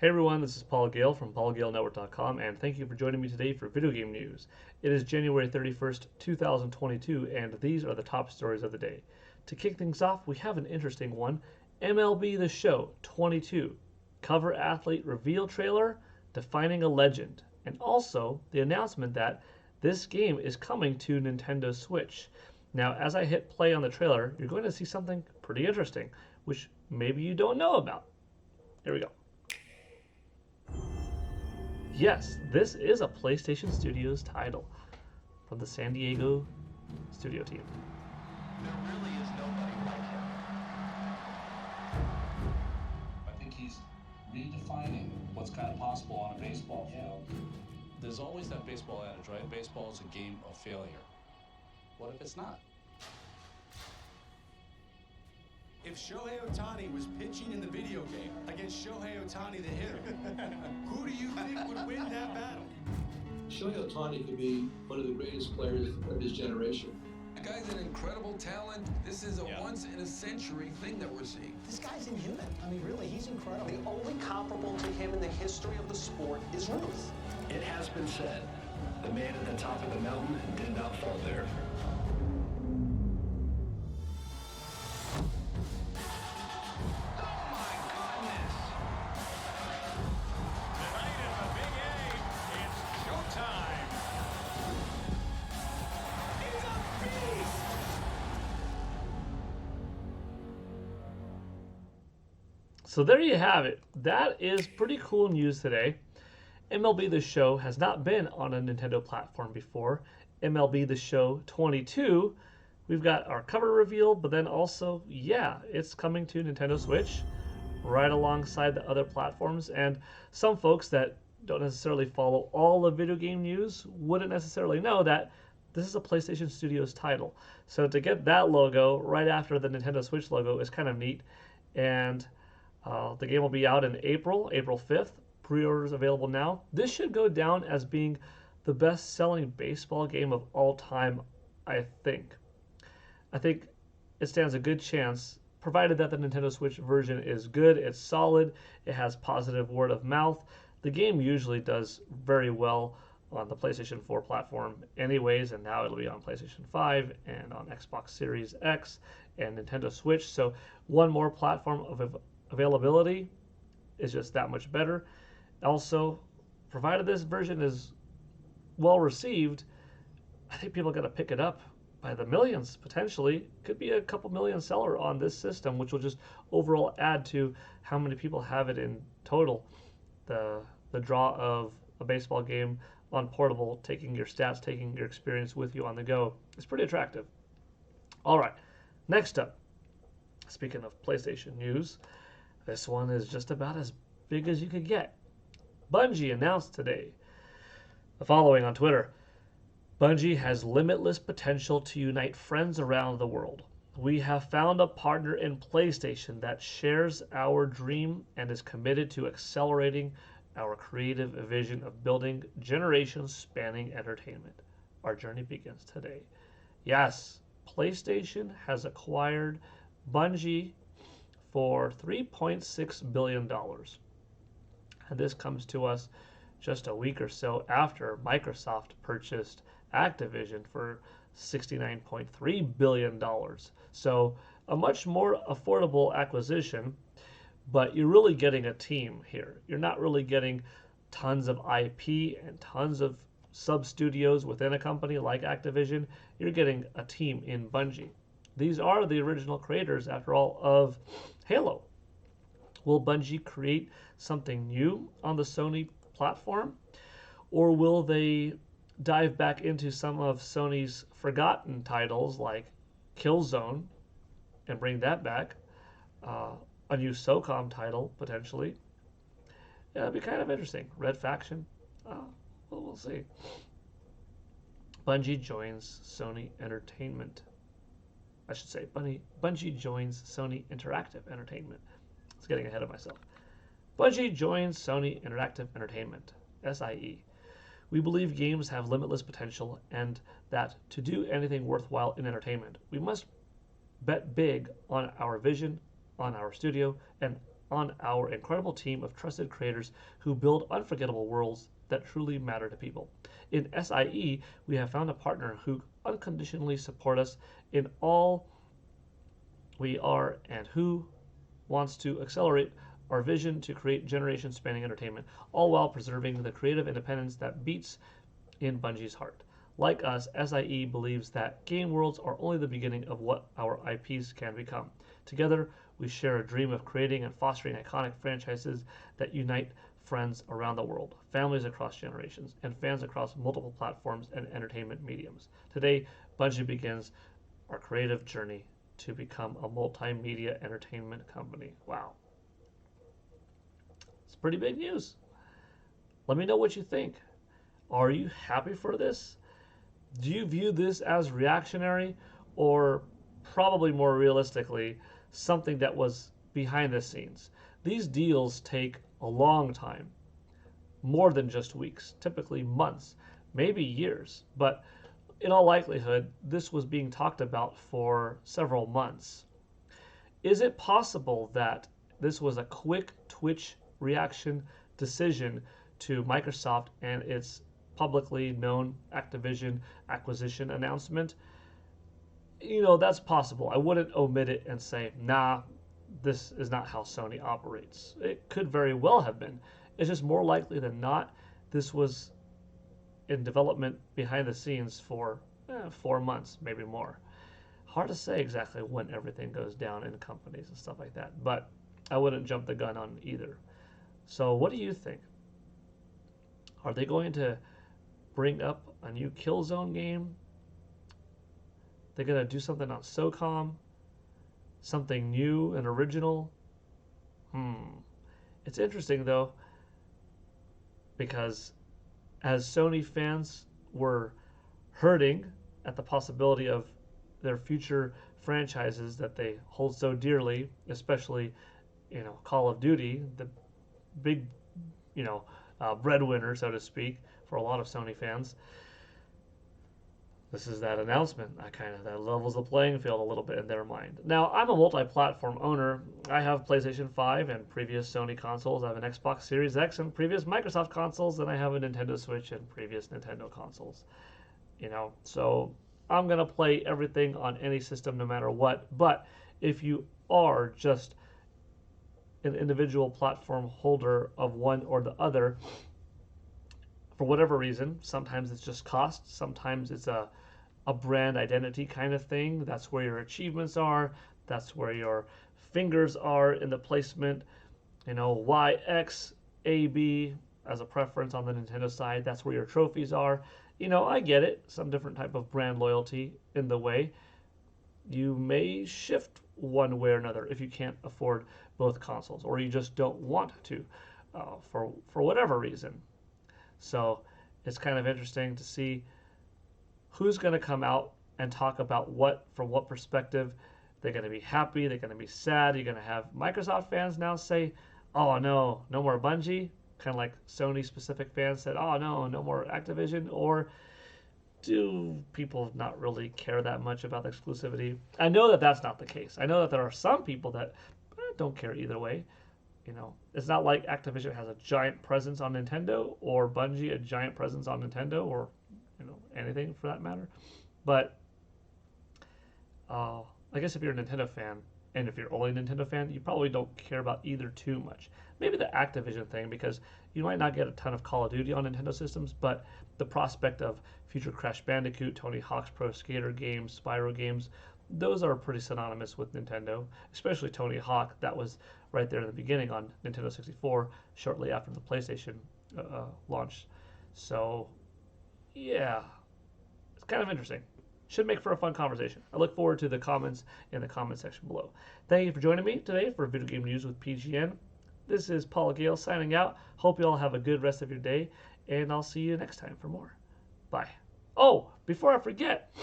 Hey everyone, this is Paul Gale from PaulGaleNetwork.com, and thank you for joining me today for video game news. It is January 31st, 2022, and these are the top stories of the day. To kick things off, we have an interesting one. MLB The Show 22, cover athlete reveal trailer, defining a legend, and also the announcement that this game is coming to Nintendo Switch. Now, as I hit play on the trailer, you're going to see something pretty interesting, which maybe you don't know about. Here we go. Yes, this is a PlayStation Studios title from the San Diego studio team. There really is nobody like him. I think he's redefining what's kind of possible on a baseball field. There's always that baseball adage, right? Baseball is a game of failure. What if it's not? If Shohei Ohtani was pitching in the video game against Shohei Ohtani the hitter, who do you think would win that battle? Shohei Ohtani could be one of the greatest players of his generation. The guy's an incredible talent. This is a once-in-a-century thing that we're seeing. This guy's inhuman. I mean, really, he's incredible. The only comparable to him in the history of the sport is Ruth. It has been said, the man at the top of the mountain did not fall there. So there you have it. That is pretty cool news today. MLB The Show has not been on a Nintendo platform before. MLB The Show 22, we've got our cover reveal, but then also, it's coming to Nintendo Switch right alongside the other platforms. And some folks that don't necessarily follow all the video game news wouldn't necessarily know that this is a PlayStation Studios title. So to get that logo right after the Nintendo Switch logo is kind of neat. And the game will be out in April 5th. Pre-orders available now. This should go down as being the best-selling baseball game of all time, I think. I think it stands a good chance, provided that the Nintendo Switch version is good, it's solid, it has positive word of mouth. The game usually does very well on the PlayStation 4 platform anyways, and now it'll be on PlayStation 5 and on Xbox Series X and Nintendo Switch. So one more platform of availability is just that much better. Also, provided this version is well received, I think people are going to pick it up by the millions, potentially. Could be a couple million seller on this system, which will just overall add to how many people have it in total. The draw of a baseball game on portable, taking your stats, taking your experience with you on the go, is pretty attractive. All right, next up, speaking of PlayStation news, this one is just about as big as you could get. Bungie announced today the following on Twitter. Bungie has limitless potential to unite friends around the world. We have found a partner in PlayStation that shares our dream and is committed to accelerating our creative vision of building generations-spanning entertainment. Our journey begins today. Yes, PlayStation has acquired Bungie for $3.6 billion. And this comes to us just a week or so after Microsoft purchased Activision for $69.3 billion. So a much more affordable acquisition, but you're really getting a team here. You're not really getting tons of IP and tons of sub-studios within a company like Activision. You're getting a team in Bungie. These are the original creators, after all, of Halo. Will Bungie create something new on the Sony platform? Or will they dive back into some of Sony's forgotten titles like Killzone and bring that back? A new SOCOM title, potentially. Yeah, it'd be kind of interesting. Red Faction. We'll see. Bungie joins Sony Entertainment. I should say, Bungie joins Sony Interactive Entertainment. I was getting ahead of myself. Bungie joins Sony Interactive Entertainment, SIE. We believe games have limitless potential and that to do anything worthwhile in entertainment, we must bet big on our vision, on our studio, and on our incredible team of trusted creators who build unforgettable worlds that truly matter to people. In SIE, we have found a partner who unconditionally support us in all we are and who wants to accelerate our vision to create generation-spanning entertainment, all while preserving the creative independence that beats in Bungie's heart. Like us, SIE believes that game worlds are only the beginning of what our IPs can become. Together, we share a dream of creating and fostering iconic franchises that unite friends around the world, families across generations, and fans across multiple platforms and entertainment mediums. Today, Bungie begins our creative journey to become a multimedia entertainment company. Wow. It's pretty big news. Let me know what you think. Are you happy for this? Do you view this as reactionary, or probably more realistically, something that was behind the scenes? These deals take a long time, more than just weeks, typically months, maybe years, but in all likelihood, this was being talked about for several months. Is it possible that this was a quick twitch reaction decision to Microsoft and its publicly known Activision acquisition announcement? That's possible. I wouldn't omit it and say, nah, this is not how Sony operates. It could very well have been. It's just more likely than not, this was in development behind the scenes for 4 months, maybe more. Hard to say exactly when everything goes down in companies and stuff like that, but I wouldn't jump the gun on either. So what do you think? Are they going to bring up a new Killzone game? They're going to do something on SOCOM? Something new and original? It's interesting though, because as Sony fans were hurting at the possibility of their future franchises that they hold so dearly, especially, Call of Duty, the big, breadwinner, so to speak, for a lot of Sony fans. This is that announcement that levels the playing field a little bit in their mind. Now, I'm a multi-platform owner. I have PlayStation 5 and previous Sony consoles. I have an Xbox Series X and previous Microsoft consoles, and I have a Nintendo Switch and previous Nintendo consoles. So I'm going to play everything on any system no matter what. But if you are just an individual platform holder of one or the other, for whatever reason, sometimes it's just cost, sometimes it's a brand identity kind of thing. That's where your achievements are. That's where your fingers are in the placement. Y, X, A, B as a preference on the Nintendo side. That's where your trophies are. I get it. Some different type of brand loyalty in the way. You may shift one way or another if you can't afford both consoles, or you just don't want to for whatever reason. So it's kind of interesting to see who's going to come out and talk about from what perspective. They're going to be happy, they're going to be sad. You're going to have Microsoft fans now say, oh no more Bungie, kind of like Sony specific fans said, oh no more Activision. Or do people not really care that much about the exclusivity? I know that that's not the case. I know that there are some people that don't care either way. It's not like Activision has a giant presence on Nintendo, or Bungie a giant presence on Nintendo, or anything for that matter. But I guess if you're a Nintendo fan, and if you're only a Nintendo fan, you probably don't care about either too much. Maybe the Activision thing, because you might not get a ton of Call of Duty on Nintendo systems, but the prospect of future Crash Bandicoot, Tony Hawk's Pro Skater games, Spyro games, those are pretty synonymous with Nintendo, especially Tony Hawk. That was right there in the beginning on Nintendo 64, shortly after the PlayStation launch. So, yeah, it's kind of interesting. Should make for a fun conversation. I look forward to the comments in the comment section below. Thank you for joining me today for Video Game News with PGN. This is Paul Gale signing out. Hope you all have a good rest of your day, and I'll see you next time for more. Bye. Oh, before I forget,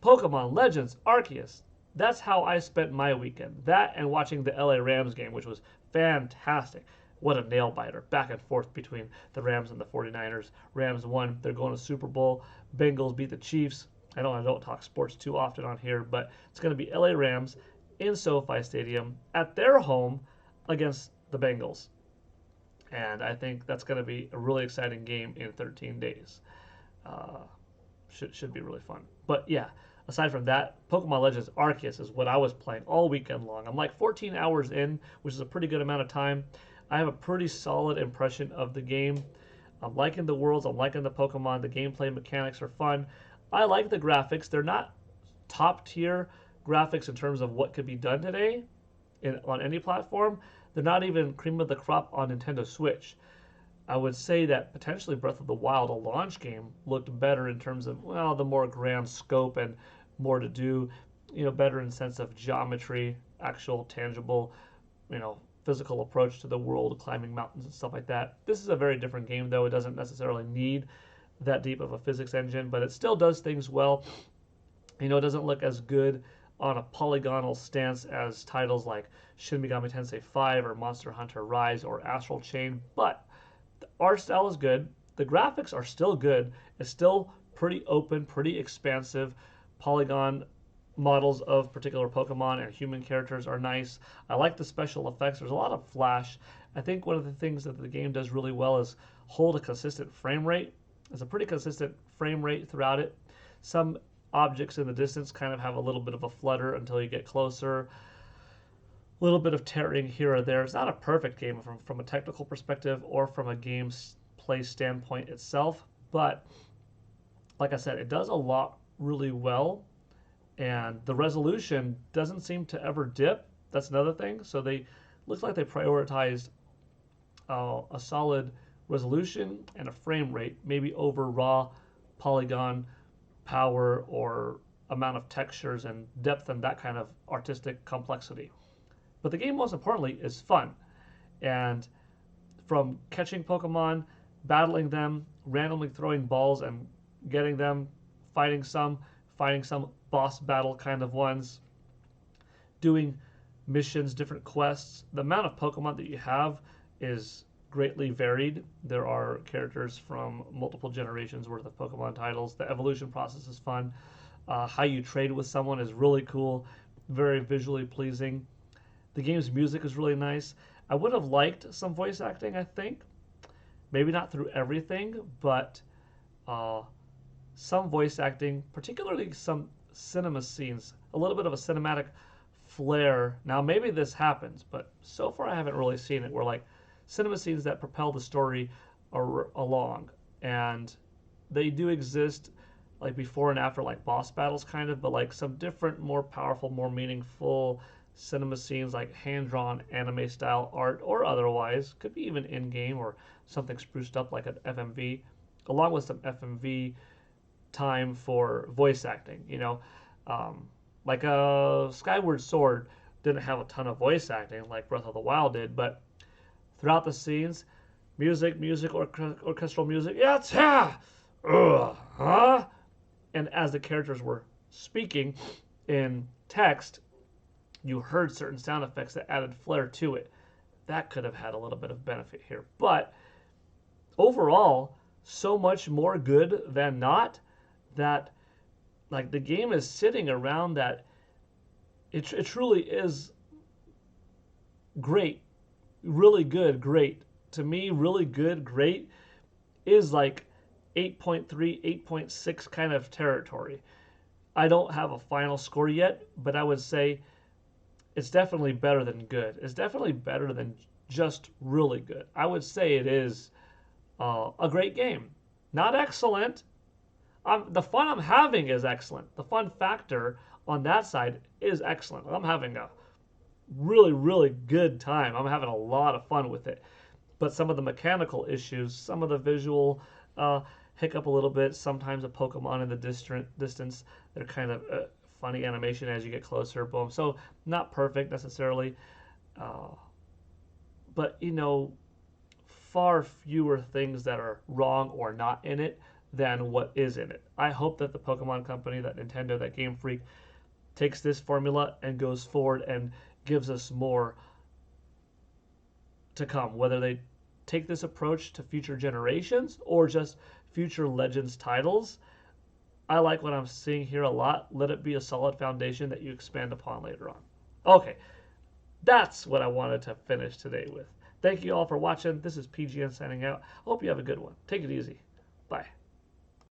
Pokemon Legends Arceus. That's how I spent my weekend. That and watching the LA Rams game, which was fantastic. What a nail biter. Back and forth between the Rams and the 49ers. Rams won. They're going to Super Bowl. Bengals beat the Chiefs. I know I don't talk sports too often on here, but it's going to be LA Rams in SoFi Stadium at their home against the Bengals. And I think that's going to be a really exciting game in 13 days. Should be really fun. But yeah, aside from that, Pokemon Legends Arceus is what I was playing all weekend long. I'm like 14 hours in, which is a pretty good amount of time. I have a pretty solid impression of the game. I'm liking the worlds. I'm liking the Pokemon. The gameplay mechanics are fun. I like the graphics. They're not top tier graphics in terms of what could be done today on any platform. They're not even cream of the crop on Nintendo Switch. I would say that potentially Breath of the Wild, a launch game, looked better in terms of, well, the more grand scope and more to do, better in sense of geometry, actual tangible, physical approach to the world, climbing mountains and stuff like that. This is a very different game, though. It doesn't necessarily need that deep of a physics engine, but it still does things well. It doesn't look as good on a polygonal stance as titles like Shin Megami Tensei 5 or Monster Hunter Rise or Astral Chain, but the art style is good. The graphics are still good. It's still pretty open, pretty expansive. Polygon models of particular Pokemon and human characters are nice. I like the special effects. There's a lot of flash. I think one of the things that the game does really well is hold a consistent frame rate. It's a pretty consistent frame rate throughout it. Some objects in the distance kind of have a little bit of a flutter until you get closer. A little bit of tearing here or there. It's not a perfect game from a technical perspective or from a gameplay standpoint itself, but like I said, it does a lot really well, and the resolution doesn't seem to ever dip. That's another thing. So looks like they prioritized a solid resolution and a frame rate, maybe over raw polygon power or amount of textures and depth and that kind of artistic complexity. But the game, most importantly, is fun. And from catching Pokemon, battling them, randomly throwing balls and getting them, fighting some boss battle kind of ones, doing missions, different quests. The amount of Pokemon that you have is greatly varied. There are characters from multiple generations worth of Pokemon titles. The evolution process is fun. How you trade with someone is really cool, very visually pleasing. The game's music is really nice. I would have liked some voice acting, I think. Maybe not through everything, but some voice acting, particularly some cinema scenes, a little bit of a cinematic flair. Now, maybe this happens, but so far I haven't really seen it, where like cinema scenes that propel the story along. And they do exist like before and after like boss battles kind of, but like some different, more powerful, more meaningful cinema scenes, like hand-drawn anime style art or otherwise, could be even in-game or something spruced up like an FMV, along with some FMV time for voice acting, like a Skyward Sword didn't have a ton of voice acting like Breath of the Wild did, but throughout the scenes, orchestral music, and as the characters were speaking in text, you heard certain sound effects that added flair to it. That could have had a little bit of benefit here. But overall, so much more good than not, that like the game is sitting around that it truly is great, really good, great. To me, really good, great is like 8.3, 8.6 kind of territory. I don't have a final score yet, but I would say it's definitely better than good. It's definitely better than just really good. I would say it is a great game. Not excellent. The fun I'm having is excellent. The fun factor on that side is excellent. I'm having a really, really good time. I'm having a lot of fun with it. But some of the mechanical issues, some of the visual hiccup a little bit. Sometimes a Pokemon in the distance, they're kind of funny animation as you get closer. Boom. So not perfect necessarily. But, far fewer things that are wrong or not in it than what is in it. I hope that the Pokemon Company, that Nintendo, that Game Freak takes this formula and goes forward and gives us more to come, whether they take this approach to future generations or just future Legends titles. I like what I'm seeing here a lot. Let it be a solid foundation that you expand upon later on. Okay, that's what I wanted to finish today with. Thank you all for watching. This is PGN signing out. Hope you have a good one. Take it easy. Bye.